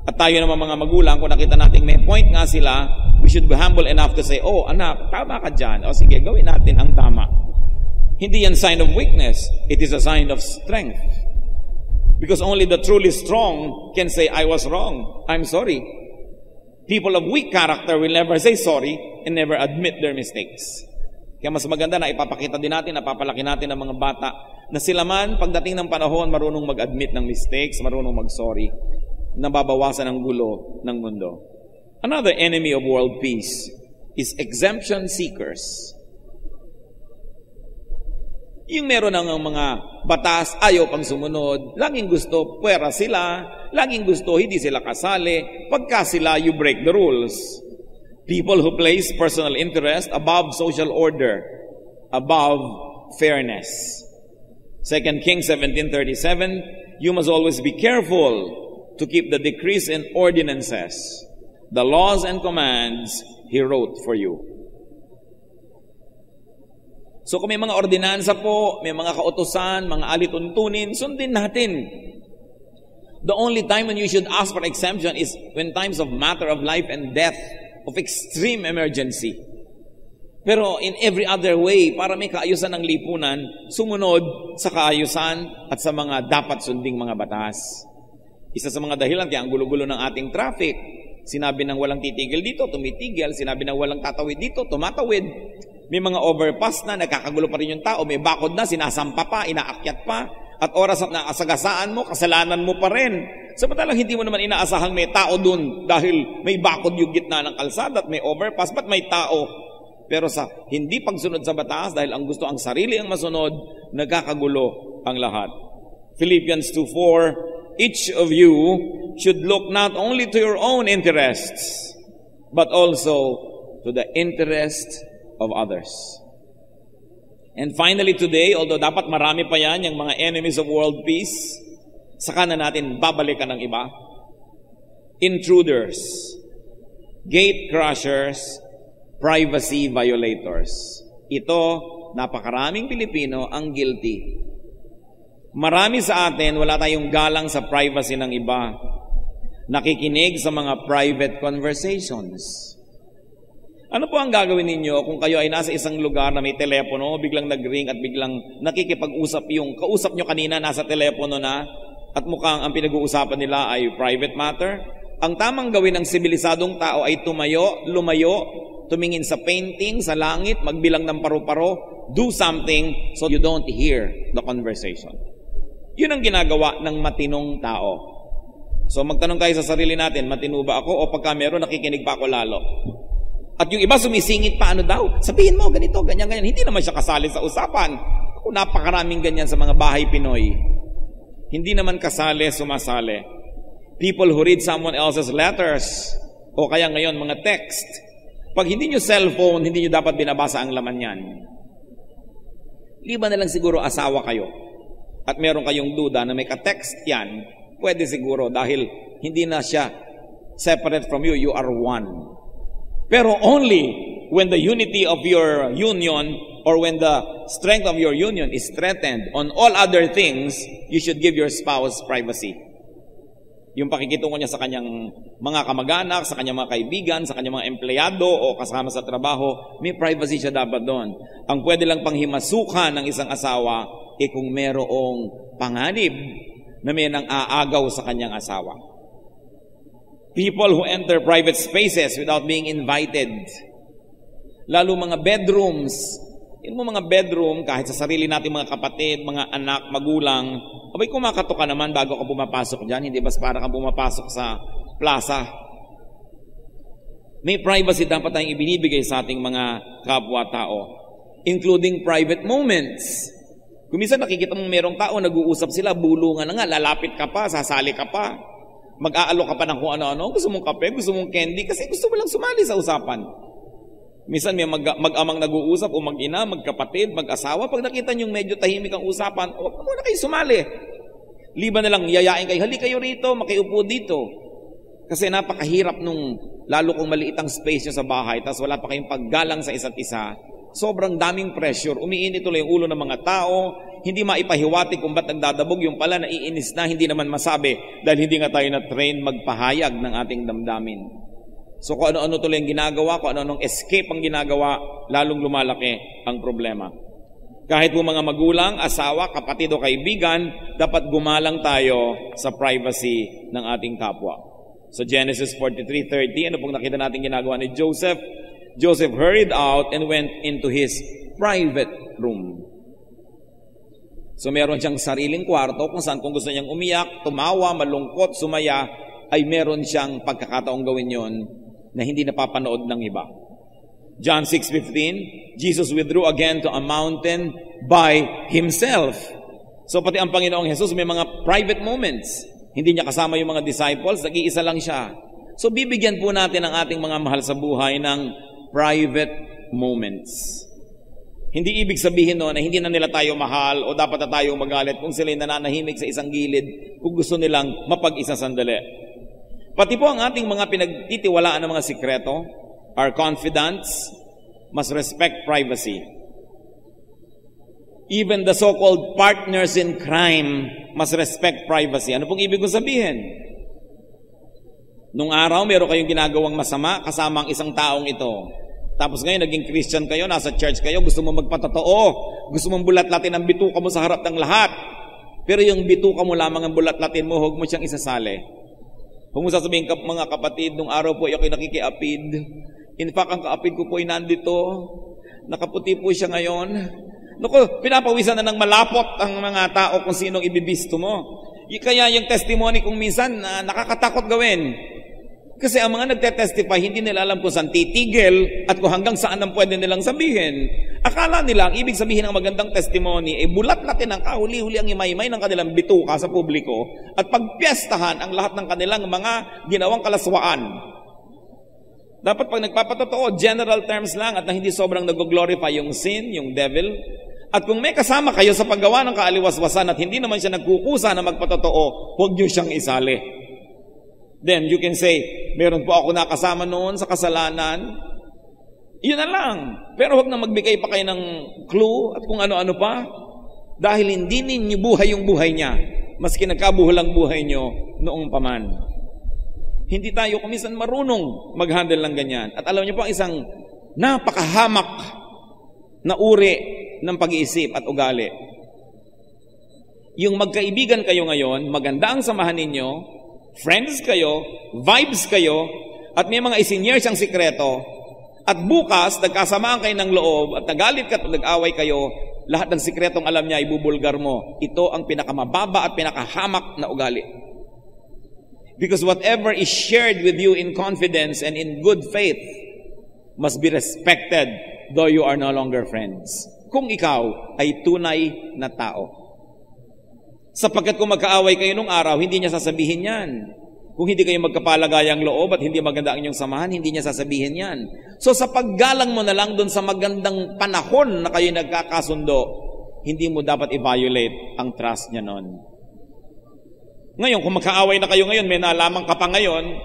at tayo naman mga magulang, kung nakita natin may point nga sila, we should be humble enough to say, oh anak, tama ka dyan. O sige, gawin natin ang tama. Hindi yan sign of weakness. It is a sign of strength. Because only the truly strong can say, I was wrong. I'm sorry. People of weak character will never say sorry and never admit their mistakes. Kaya mas maganda na ipapakita din natin, napapalaki natin ang mga bata na sila man, pagdating ng panahon, marunong mag-admit ng mistakes, marunong mag-sorry, nababawasan ang gulo ng mundo. Another enemy of world peace is exemption seekers. Yung meron ng mga batas, ayaw pang sumunod, laging gusto, pwera sila, laging gusto, hindi sila kasali, pagka sila, you break the rules. People who place personal interest above social order, above fairness. 2 Kings 17:37, you must always be careful to keep the decrees and ordinances, the laws and commands He wrote for you. So kung may mga ordinansa po, may mga kautusan, mga alituntunin, sundin natin. The only time when you should ask for exemption is when times of matter of life and death, of extreme emergency. Pero in every other way, para may kaayusan ng lipunan, sumunod sa kaayusan at sa mga dapat sunding mga batas. Isa sa mga dahilan kaya ang gulo-gulo ng ating traffic, sinabi ng walang titigil dito, tumitigil. Sinabi ng walang tatawid dito, tumatawid. May mga overpass na, nagkakagulo pa rin yung tao. May bakod na, sinasampa pa, inaakyat pa. At oras na asagasaan mo, kasalanan mo pa rin. Samantalang hindi mo naman inaasahang may tao dun dahil may bakod yung gitna ng kalsada at may overpass. Ba't may tao? Pero sa hindi pagsunod sa batas, dahil ang gusto ang sarili ang masunod, nagkakagulo ang lahat. Philippians 2:4, each of you should look not only to your own interests, but also to the interests of others. And finally today, although dapat marami pa yan, yung mga enemies of world peace, saka na natin babalikan ng iba. Intruders, gate crushers, privacy violators. Ito, napakaraming Pilipino ang guilty. Marami sa atin, wala tayong galang sa privacy ng iba. Nakikinig sa mga private conversations. Ano po ang gagawin ninyo kung kayo ay nasa isang lugar na may telepono, biglang nag-ring at biglang nakikipag-usap yung kausap nyo kanina nasa telepono na at mukhang ang pinag-uusapan nila ay private matter? Ang tamang gawin ng sibilisadong tao ay tumayo, lumayo, tumingin sa painting, sa langit, magbilang ng paru-paro, do something so you don't hear the conversation. Yun ang ginagawa ng matinong tao. So magtanong tayo sa sarili natin, matino ba ako o pagka meron nakikinig pa ako lalo? At yung iba sumisingit pa, ano daw? Sabihin mo, ganito, ganyan, ganyan. Hindi naman siya kasali sa usapan. Ako, napakaraming ganyan sa mga bahay Pinoy. Hindi naman kasali, sumasali. People who read someone else's letters, o kaya ngayon, mga text. Pag hindi nyo cellphone, hindi nyo dapat binabasa ang laman yan. Liba na lang siguro asawa kayo. At meron kayong duda na may ka-text yan, pwede siguro dahil hindi na siya separate from you, you are one. Pero only when the unity of your union or when the strength of your union is threatened on all other things, you should give your spouse privacy. Yung pakikitungo niya sa kanyang mga kamag-anak, sa kanyang mga kaibigan, sa kanyang mga empleyado o kasama sa trabaho, may privacy siya dapat doon. Ang pwede lang panghimasukan ng isang asawa kung merong panganib na may nang aagaw sa kanyang asawa. People who enter private spaces without being invited. Lalo mga bedrooms. Yung mga bedroom, kahit sa sarili natin mga kapatid, mga anak, magulang, abay kumakato ka naman bago ka pumapasok dyan, hindi ba para kang pumapasok sa plaza? May privacy dapat tayong ibinibigay sa ating mga kapwa-tao, including private moments. Kung minsan nakikita mong merong tao, nag-uusap sila, bulungan na nga, lalapit ka pa, sasali ka pa, mag-aalok ka pa ng kung ano-ano, gusto mong kape, gusto mong candy, kasi gusto mo lang sumali sa usapan. Minsan may mag-amang nag-uusap o mag-ina, magkapatid, mag-asawa. Pag nakita niyong medyo tahimik ang usapan, huwag mo na kayo sumali. Liban na lang, yayain kayo, hali kayo rito, makiupo dito. Kasi napakahirap nung, lalo kung maliit ang space nyo sa bahay, tapos wala pa kayong paggalang sa isa't isa, sobrang daming pressure. Umiinit tuloy yung ulo ng mga tao, hindi maipahiwati kung ba't nagdadabog, yung pala naiinis na, hindi naman masabi, dahil hindi nga tayo na-train magpahayag ng ating damdamin. So kung ano-ano tuloy ang ginagawa, kung ano-anong escape ang ginagawa, lalong lumalaki ang problema. Kahit po mga magulang, asawa, kapatid o kaibigan, dapat gumalang tayo sa privacy ng ating kapwa. So Genesis 43:30, ano pong nakita natin ginagawa ni Joseph? Joseph hurried out and went into his private room. So meron siyang sariling kwarto kung saan kung gusto niyang umiyak, tumawa, malungkot, sumaya, ay meron siyang pagkakataong gawin yon na hindi napapanood ng iba. John 6:15, Jesus withdrew again to a mountain by himself. So pati ang Panginoong Jesus may mga private moments. Hindi niya kasama yung mga disciples, nag-iisa lang siya. So bibigyan po natin ang ating mga mahal sa buhay ng private moments. Hindi ibig sabihin no, na hindi na nila tayo mahal o dapat na tayong magalit kung sila'y nananahimik sa isang gilid kung gusto nilang mapag-isa sandali. Pati po ang ating mga pinagtitiwalaan ng mga sikreto, our confidants, must respect privacy. Even the so-called partners in crime must respect privacy. Ano pong ibig kong sabihin? Nung araw, meron kayong ginagawang masama kasama ang isang taong ito. Tapos ngayon, naging Christian kayo, nasa church kayo, gusto mo magpatotoo, gusto mong bulat-latin ang bituka mo sa harap ng lahat. Pero yung bituka mo lamang ang bulat-latin mo, huwag mo siyang isasali. Kung mo sasabihin ka, mga kapatid, nung araw po ako'y nakikiapid. In fact, ang kaapid ko po ay nandito. Nakaputi po siya ngayon. Naku, pinapawisan na ng malapot ang mga tao kung sinong ibibisto mo. Kaya yung testimony kung minsan nakakatakot gawin. Kasi ang mga nagtetestify, hindi nila alam kung saan titigil at kung hanggang saan ang pwede nilang sabihin. Akala nila, ang ibig sabihin ng magandang testimony, bulat natin ang kahuli-huli ang imaymay ng kanilang bituka sa publiko at pagpiestahan ang lahat ng kanilang mga ginawang kalaswaan. Dapat pag nagpapatotoo, general terms lang at na hindi sobrang nag-glorify yung sin, yung devil. At kung may kasama kayo sa paggawa ng kaaliwaswasan at hindi naman siya nagkukusa na magpatotoo, huwag niyo siyang isali. Then you can say, meron po ako nakasama noon sa kasalanan. Yun na lang. Pero huwag na magbigay pa kayo ng clue at kung ano-ano pa. Dahil hindi ninyo buhay yung buhay niya. Maski nagkabuhalang buhay nyo noong paman. Hindi tayo kumisan marunong mag-handle ng ganyan. At alam niyo po ang isang napakahamak na uri ng pag-iisip at ugali. Yung magkaibigan kayo ngayon, maganda ang samahan ninyo, friends kayo, vibes kayo, at may mga isinyers ang sikreto, at bukas, nagkasamaan kayo ng loob, at nagalit ka at nag-away kayo, lahat ng sikretong alam niya, ibubulgar mo. Ito ang pinakamababa at pinakahamak na ugali. Because whatever is shared with you in confidence and in good faith must be respected, though you are no longer friends. Kung ikaw ay tunay na tao. Sapagkat kung magkaaway kayo nung araw, hindi niya sasabihin yan. Kung hindi kayo magkapalagayang loob at hindi maganda ang inyong samahan, hindi niya sasabihin yan. So sa paggalang mo na lang doon sa magandang panahon na kayo nagkakasundo, hindi mo dapat i-violate ang trust niya noon. Ngayon, kung magkaaway na kayo ngayon, may nalaman ka pa ngayon,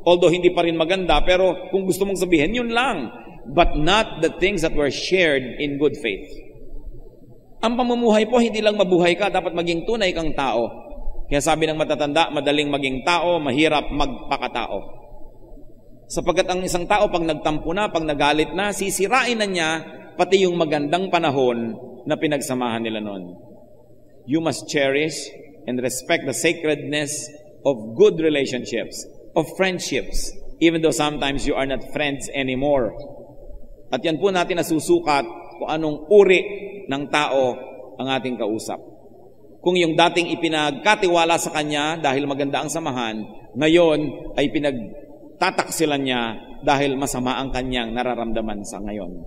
Although hindi pa rin maganda, pero kung gusto mong sabihin, yun lang. But not the things that were shared in good faith. Ang pamumuhay po, hindi lang mabuhay ka, dapat maging tunay kang tao. Kaya sabi ng matatanda, madaling maging tao, mahirap magpakatao. Sapagkat ang isang tao, pag nagtampo na, pag nagalit na, sisirain na niya, pati yung magandang panahon na pinagsamahan nila noon. You must cherish and respect the sacredness of good relationships, of friendships, even though sometimes you are not friends anymore. At yan po natin nasusukat kung anong uri ng tao ang ating kausap. Kung yung dating ipinagkatiwala sa kanya dahil maganda ang samahan, ngayon ay pinagtataksilan niya dahil masama ang kanyang nararamdaman sa ngayon.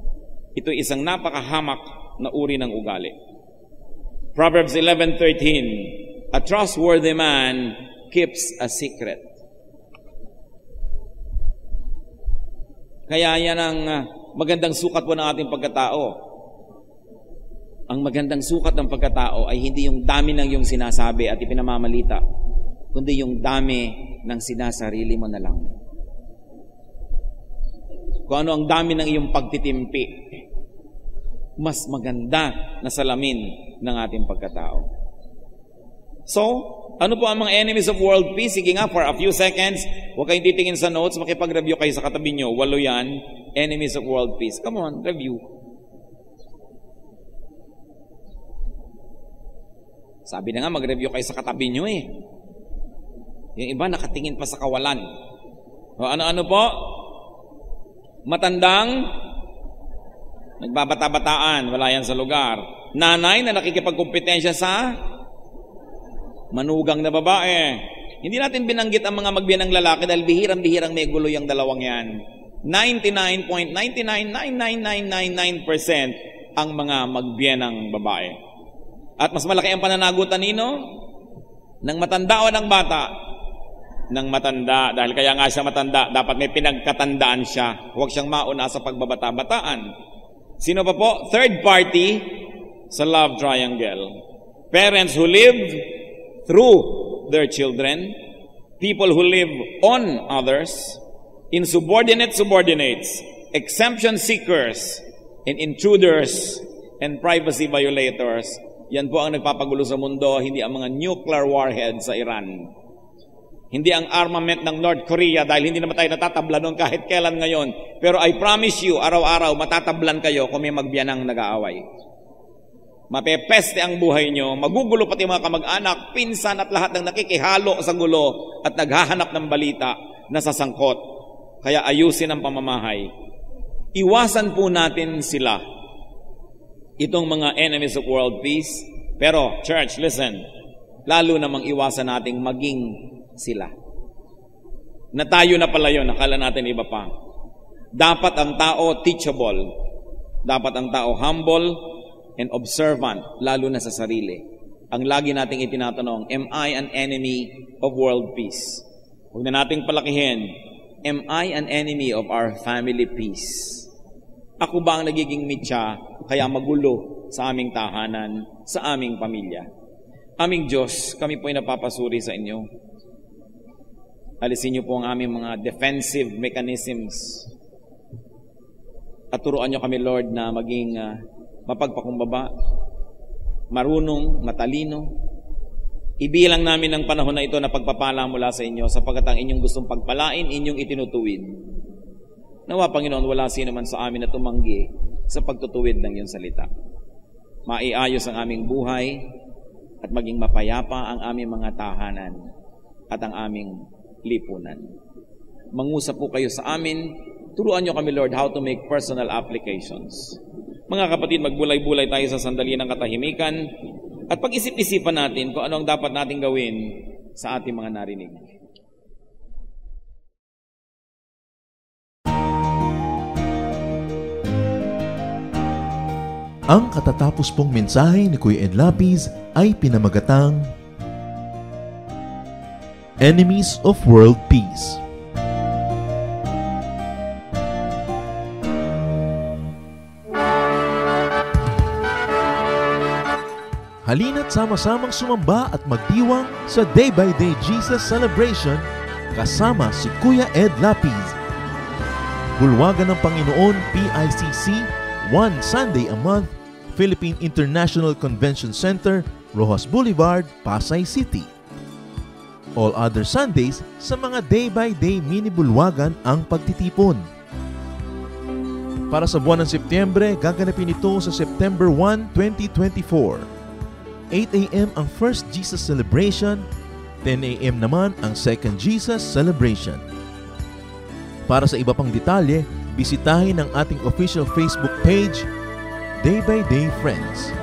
Ito isang napakahamak na uri ng ugali. Proverbs 11:13, a trustworthy man keeps a secret. Kaya yan ang magandang sukat po ng ating pagkatao. Ang magandang sukat ng pagkatao ay hindi yung dami ng iyong sinasabi at ipinamamalita, kundi yung dami ng sinasarili mo na lang. Kung ano ang dami ng iyong pagtitimpi, mas maganda na salamin ng ating pagkatao. So, ano po ang mga enemies of world peace? Sige nga, for a few seconds, huwag kayong titingin sa notes, makipag-review kayo sa katabi nyo. 8 yan, enemies of world peace. Come on, review. Sabi na nga, mag-review kayo sa katabi nyo eh. Yung iba nakatingin pa sa kawalan. O ano-ano po? Matandang, nagbabata-bataan, wala yan sa lugar. Nanay na nakikipagkumpetensya sa manugang na babae. Hindi natin binanggit ang mga magbiyanang lalaki dahil bihirang-bihirang may gulo yung dalawang yan. 99.999999% ang mga magbiyanang babae. At mas malaki ang pananagutan nino ng matanda o ng bata? Ng matanda. Dahil kaya nga siya matanda, dapat may pinagkatandaan siya. Huwag siyang mauna sa pagbabata-bataan. Sino pa po? Third party sa love triangle. Parents who live through their children, people who live on others, insubordinate subordinates, exemption seekers, and intruders, and privacy violators. Yan po ang nagpapagulo sa mundo, hindi ang mga nuclear warhead sa Iran. Hindi ang armament ng North Korea dahil hindi naman tayo natatabla noon kahit kailan ngayon. Pero I promise you, araw-araw matatablan kayo kung may magbiyanang nag-aaway. Mapepeste ang buhay nyo, magugulo pati mga kamag-anak, pinsan at lahat ng nakikihalo sa gulo at naghahanap ng balita na sasangkot. Kaya ayusin ang pamamahay. Iwasan po natin sila. Itong mga enemies of world peace. Pero, church, listen, lalo namang iwasan nating maging sila. Na tayo na pala yun, nakala natin iba pa. Dapat ang tao teachable. Dapat ang tao humble and observant, lalo na sa sarili. Ang lagi nating itinatanong, am I an enemy of world peace? Huwag na nating palakihin, am I an enemy of our family peace? Ako ba ang nagiging mitya, kaya magulo sa aming tahanan, sa aming pamilya? Aming Diyos, kami po ay napapasuri sa inyo. Alisin niyo po ang aming mga defensive mechanisms. At turuan niyo kami, Lord, na maging mapagpakumbaba, marunong, matalino. Ibilang namin ang panahon na ito na pagpapala mula sa inyo sapagkat ang inyong gustong pagpalain, inyong itinutuwid. Nawa, Panginoon, wala sino man sa amin na tumanggi sa pagtutuwid ng iyong salita. Maiayos ang aming buhay at maging mapayapa ang aming mga tahanan at ang aming lipunan. Mangusap po kayo sa amin. Turuan niyo kami, Lord, how to make personal applications. Mga kapatid, magbulay-bulay tayo sa sandali ng katahimikan at pag-isip-isipan natin kung ano ang dapat nating gawin sa ating mga narinig. Ang katatapos pong mensahe ni Kuya Ed Lapiz ay pinamagatang Enemies of World Peace. Halina't sama-samang sumamba at magdiwang sa Day by Day Jesus Celebration kasama si Kuya Ed Lapiz. Bulwagan ng Panginoon PICC, one Sunday a month, Philippine International Convention Center, Rojas Boulevard, Pasay City. All other Sundays sa mga day-by-day mini bulwagan ang pagtitipon. Para sa buwan ng Setyembre, gaganapin ito sa September 1, 2024. 8 a.m. ang First Jesus Celebration, 10 a.m. naman ang Second Jesus Celebration. Para sa iba pang detalye, bisitahin ang ating official Facebook page, Day by Day Friends.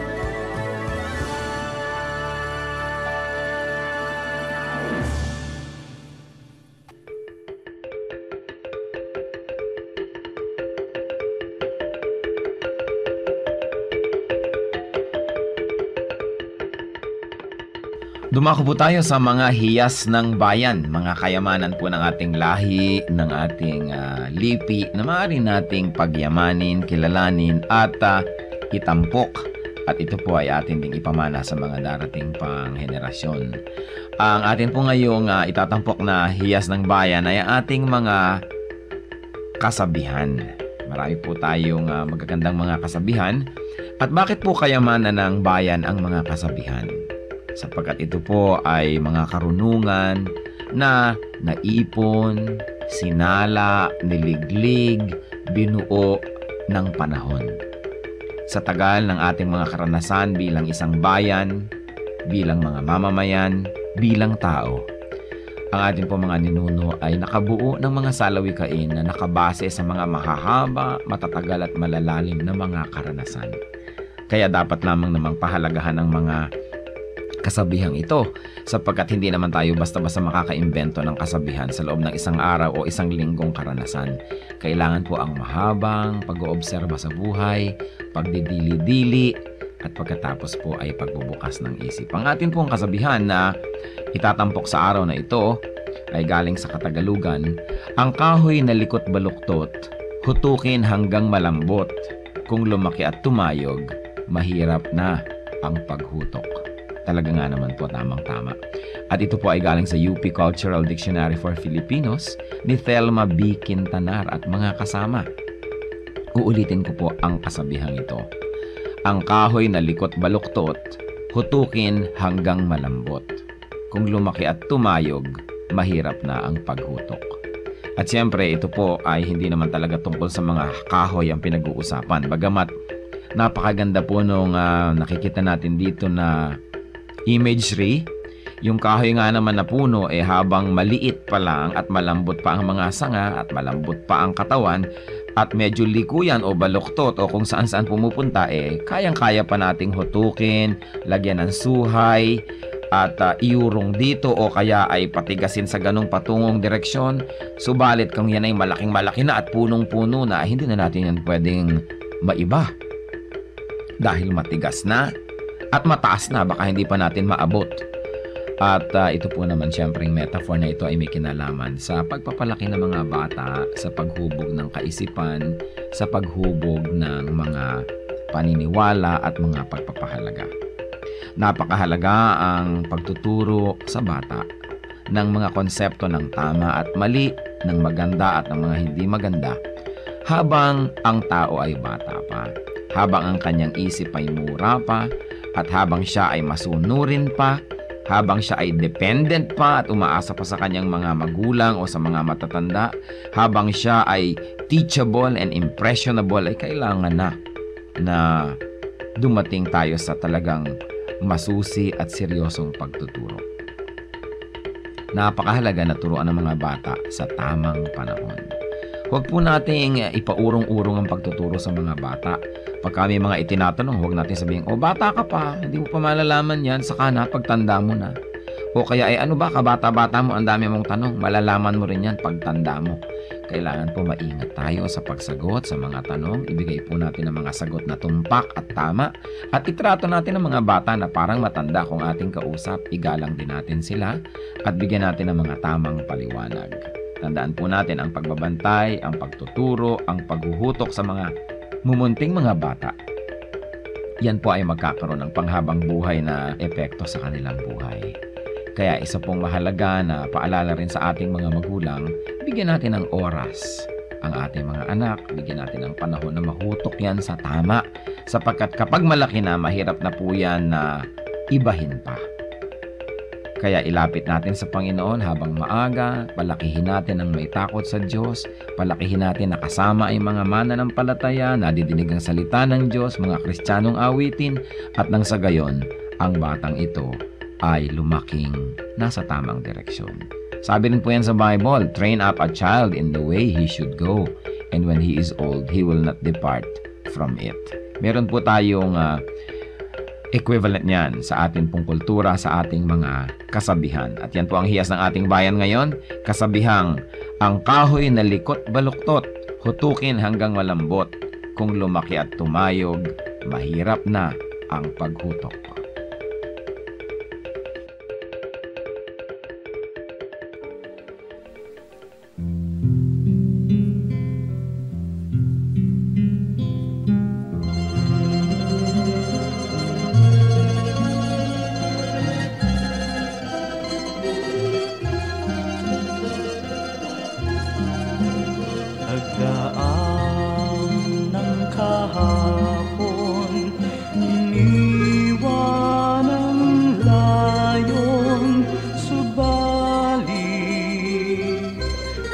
Dumako po tayo sa mga hiyas ng bayan, mga kayamanan po ng ating lahi, ng ating lipi na maaari nating pagyamanin, kilalanin at itampok. At ito po ay atin ding ipamana sa mga darating pang henerasyon. Ang atin po ngayong itatampok na hiyas ng bayan ay ating mga kasabihan. Marami po tayong magagandang mga kasabihan. At bakit po kayamanan ng bayan ang mga kasabihan? Sapagkat ito po ay mga karunungan na naipon, sinala, niliglig, binuo ng panahon. Sa tagal ng ating mga karanasan bilang isang bayan, bilang mga mamamayan, bilang tao, ang ating po mga ninuno ay nakabuo ng mga salawikain na nakabase sa mga mahahaba, matatagal at malalalim na mga karanasan. Kaya dapat lamang namang pahalagahan ang mga kasabihang ito sapagkat hindi naman tayo basta-basta makakaimbento ng kasabihan sa loob ng isang araw o isang linggong karanasan. Kailangan po ang mahabang pag-oobserba sa buhay, pagdidili-dili at pagkatapos po ay pagbubukas ng isip. Ang atin pong kasabihan na itatampok sa araw na ito ay galing sa Katagalugan, ang kahoy na likot baluktot, hutukin hanggang malambot. Kung lumaki at tumayog, mahirap na ang paghutok. Talaga nga naman po, tamang-tama. At ito po ay galing sa UP Cultural Dictionary for Filipinos ni Thelma B. Quintanar at mga kasama. Uulitin ko po ang kasabihang ito. Ang kahoy na likot baluktot, hutukin hanggang malambot. Kung lumaki at tumayog, mahirap na ang paghutok. At siyempre, ito po ay hindi naman talaga tungkol sa mga kahoy ang pinag-uusapan. Bagamat napakaganda po nung nakikita natin dito na imagery, yung kahoy nga naman na puno habang maliit pa lang at malambot pa ang mga sanga at malambot pa ang katawan at medyo likuyan o baluktot o kung saan-saan pumupunta kayang-kaya pa nating hutukin, lagyan ng suhay at iurong dito o kaya ay patigasin sa ganong patungong direksyon. Subalit kung yan ay malaking-malaki na at punong-puno na, hindi na natin yan pwedeng maiba dahil matigas na at mataas na, baka hindi pa natin maabot. At ito po naman siyempre yung metaphor na ito ay may kinalaman sa pagpapalaki ng mga bata, sa paghubog ng kaisipan, sa paghubog ng mga paniniwala at mga pagpapahalaga. Napakahalaga ang pagtuturo sa bata ng mga konsepto ng tama at mali, ng maganda at ng mga hindi maganda, habang ang tao ay bata pa, habang ang kanyang isip ay mura pa, at habang siya ay masunurin pa, habang siya ay dependent pa at umaasa pa sa kanyang mga magulang o sa mga matatanda, habang siya ay teachable and impressionable, ay kailangan na dumating tayo sa talagang masusi at seryosong pagtuturo. Napakahalaga na turuan ng mga bata sa tamang panahon. Huwag po nating ipaurong-urong ang pagtuturo sa mga bata. Pag kami mga itinatanong, huwag natin sabihin, bata ka pa, hindi mo pa malalaman yan, saka na, pagtanda mo na. O kaya, ano ba, kabata-bata mo, ang dami mong tanong, malalaman mo rin yan pagtanda mo. Kailangan po maingat tayo sa pagsagot sa mga tanong, ibigay po natin ang mga sagot na tumpak at tama, at itrato natin ang mga bata na parang matanda kung ating kausap, igalang din natin sila, at bigyan natin ng mga tamang paliwanag. Tandaan po natin ang pagbabantay, ang pagtuturo, ang paghuhutok sa mga mumunting mga bata. Yan po ay magkakaroon ng panghabang buhay na epekto sa kanilang buhay. Kaya isa pong mahalaga na paalala rin sa ating mga magulang, bigyan natin ng oras ang ating mga anak, bigyan natin ng panahon na mahutok yan sa tama. Sapagkat kapag malaki na, mahirap na po yan na ibahin pa. Kaya ilapit natin sa Panginoon habang maaga, palakihin natin ang may takot sa Diyos, palakihin natin na kasama ay mga mananampalataya, nadidinig ang salita ng Diyos, mga Kristiyanong awitin, at nang sa gayon, ang batang ito ay lumaking nasa tamang direksyon. Sabi rin po yan sa Bible, train up a child in the way he should go, and when he is old, he will not depart from it. Meron po tayong equivalent niyan sa ating pong kultura, sa ating mga kasabihan. At yan po ang hiyas ng ating bayan ngayon, kasabihang, ang kahoy na likot baluktot, hutukin hanggang malambot. Kung lumaki at tumayog, mahirap na ang paghutok. Nagdaan ng kahapon, iniwan ang layon, subalit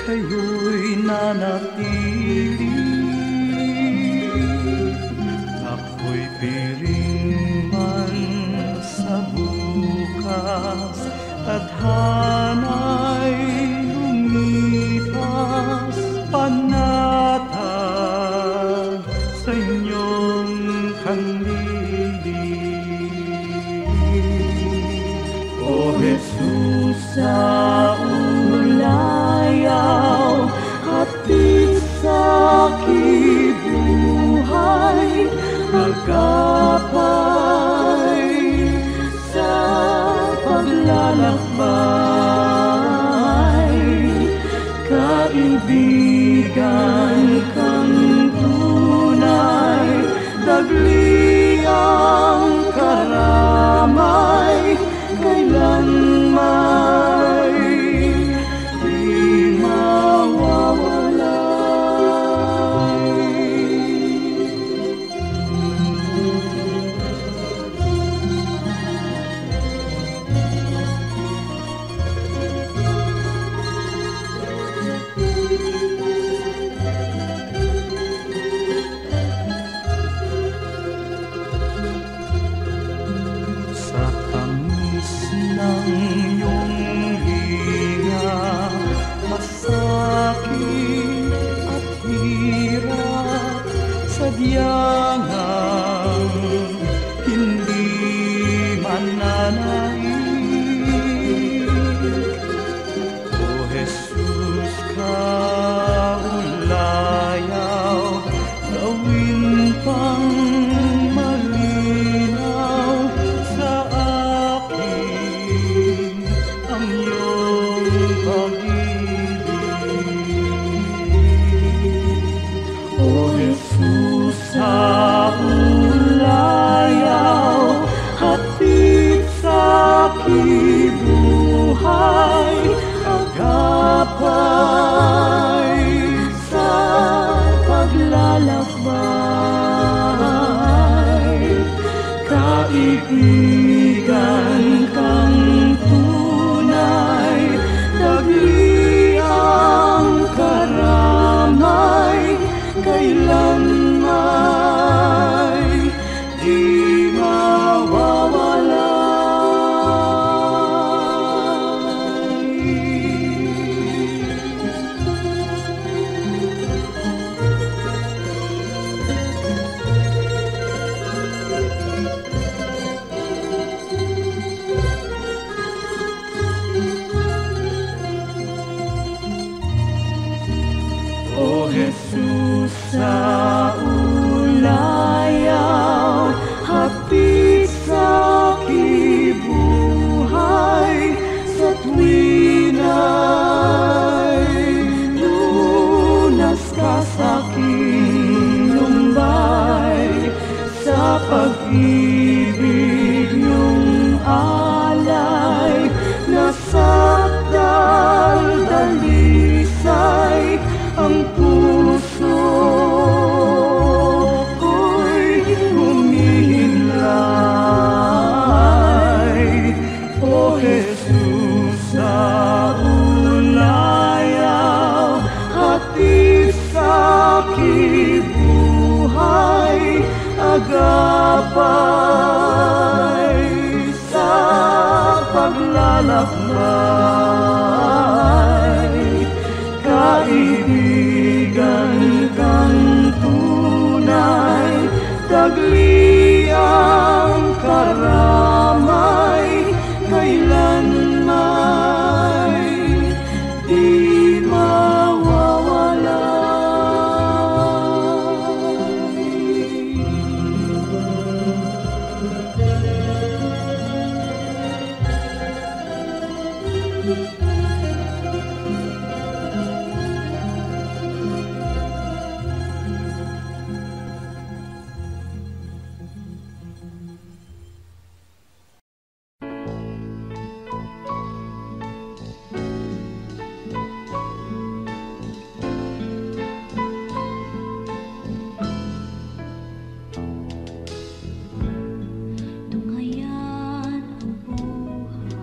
kayo'y nanatili. Ako'y piling man sa bukas, tadhana'y lumipas, panatag sa inyong kandili. O Jesus, sa ulayaw, hatid sa kibuhay, agapay sa paglalakbay, kaibigan kang tunay, dagli ang karamay, kailanman di sa tamis ng iyong hiya, masakit at hirap, sadyang hindi mananaig. O Jesus, kaulayaw, gawin pang malinaw sa akin ang iyong pag-ibig. O Jesus, sa ulayaw, hatid sa kibuhay, agapay sa paglalakbay, kaibigan kang tunay, dagli ang karamay, kailanman di mawawalay. lalakbay, kaibigan kang tunay, tagliang karamay, kailanman di mawawala. Tungayan ang buhay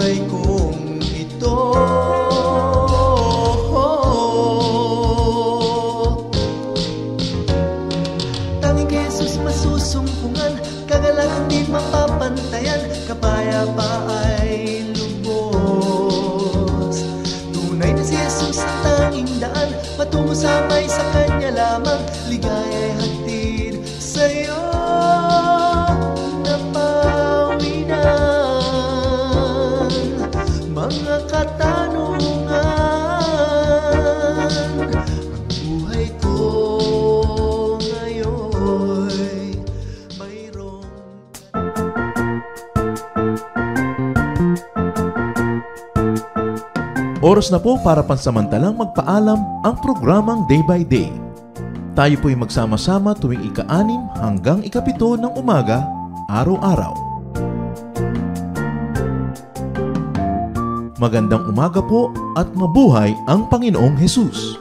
buhay kong ito. Tanging kay Jesus masusumpungan, kagalakan di mapapantayan, kapayapa ay lubos. Tunay na si Jesus ang tanging daan, patungo sa may sa Kanya lamang, ligaya'y hatid sa'yo. Napawi na mga katanungan, ang buhay ko ngayon mayroong Oras na po para pansamantalang magpaalam ang programang Day by Day. Tayo po'y magsama-sama tuwing ika-6 hanggang ika-7 ng umaga, araw-araw. Magandang umaga po at mabuhay ang Panginoong Hesus!